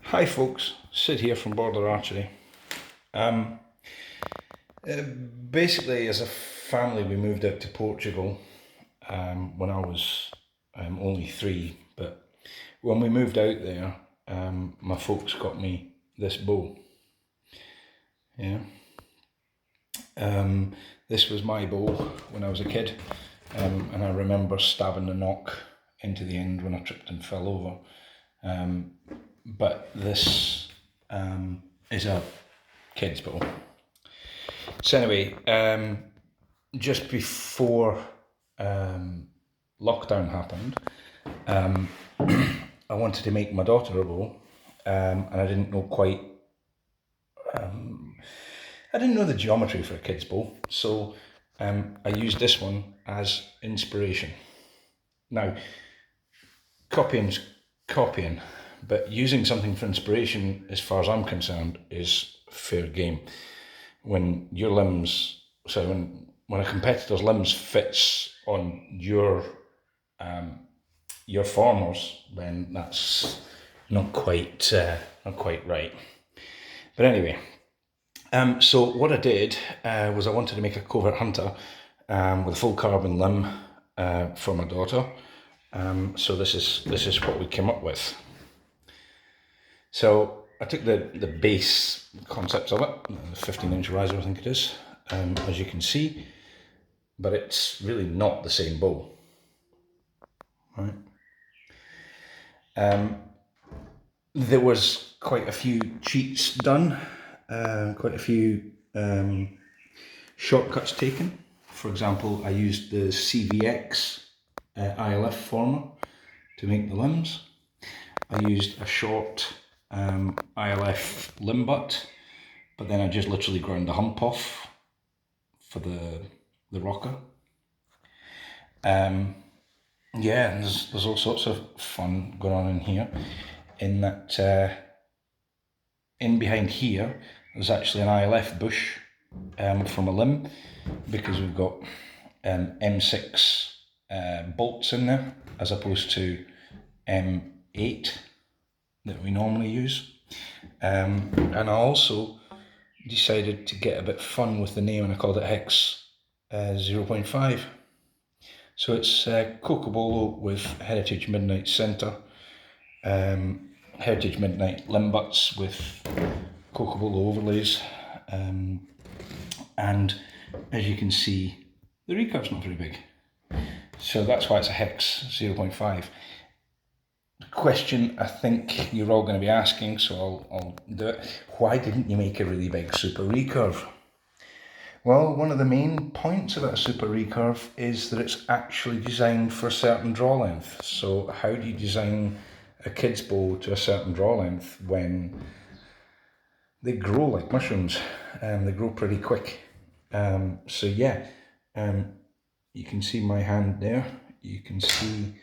Hi folks, Sid here from Border Archery. Um, Basically, as a family, we moved out to Portugal when I was only 3. But when we moved out there, my folks got me this bow. Yeah, this was my bow when I was a kid, and I remember stabbing the nock into the end when I tripped and fell over. But this is a kid's bow. So anyway, just before lockdown happened, I wanted to make my daughter a bow, and I didn't know quite. I didn't know the geometry for a kid's bow, so I used this one as inspiration. Now, copying's copying, but using something for inspiration, as far as I'm concerned, is fair game. When your limbs, so when a competitor's limbs fits on your formers, then that's not quite right. But anyway, so what I did was I wanted to make a covert hunter with a full carbon limb for my daughter. So this is what we came up with. So I took the base concepts of it, the 15-inch riser I think it is, as you can see, but it's really not the same bow, right? There was quite a few cheats done, quite a few shortcuts taken. For example, I used the CVX ILF former to make the limbs. I used a short ILF limb butt, but then I just literally ground the hump off for the rocker. Yeah, and there's all sorts of fun going on in here, in that in behind here there's actually an ILF bush from a limb, because we've got M6 bolts in there as opposed to M8 that we normally use. And I also decided to get a bit fun with the name, and I called it Hex 0.5. So it's Cocobolo with Heritage Midnight Centre, Heritage Midnight limb butts with Cocobolo overlays, and as you can see, the recurve's not very big. So that's why it's a Hex 0.5. The question I think you're all going to be asking, so I'll do it. Why didn't you make a really big super recurve? Well, one of the main points about a super recurve is that it's actually designed for a certain draw length. So how do you design a kid's bow to a certain draw length when they grow like mushrooms and they grow pretty quick? So yeah, you can see my hand there. You can see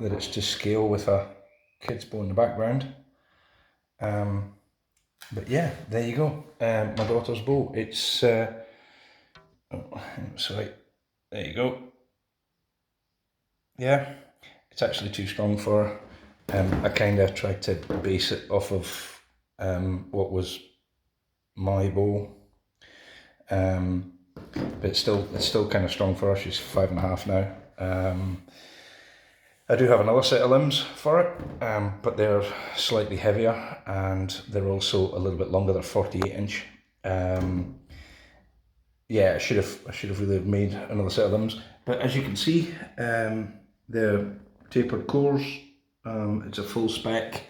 that it's to scale with a kid's bow in the background. But yeah, there you go. My daughter's bow. It's sorry, there you go. Yeah, it's actually too strong for her. I kind of tried to base it off of what was my bow, but it's still kind of strong for her. She's 5.5 now. I do have another set of limbs for it, but they're slightly heavier and they're also a little bit longer. They're 48-inch. Yeah, I should have really made another set of limbs. But as you can see, they're tapered cores. It's a full spec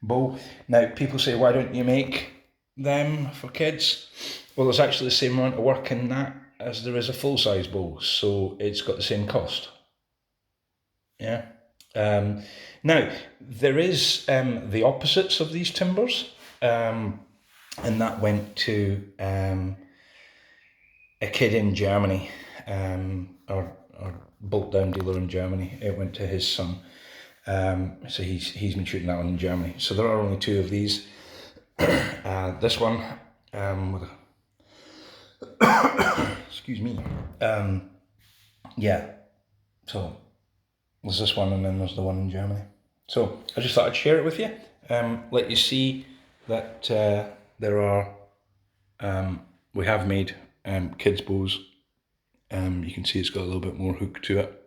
bow. Now people say, why don't you make them for kids? Well, there's actually the same amount of work in that as there is a full size bow, so it's got the same cost. Yeah. Now there is the opposites of these timbers, and that went to a kid in Germany, or bolt down dealer in Germany. It went to his son, so he's been shooting that one in Germany. So there are only 2 of these. This one, with excuse me, yeah. So there's this one, and then there's the one in Germany. So I just thought I'd share it with you, let you see that there are, we have made kids bows. You can see it's got a little bit more hook to it.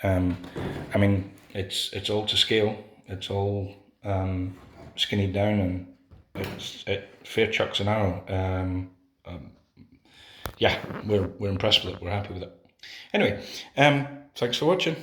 I mean, it's all to scale. It's all skinny down, and it fair chucks an arrow. Yeah, we're impressed with it. We're happy with it. Anyway, thanks for watching.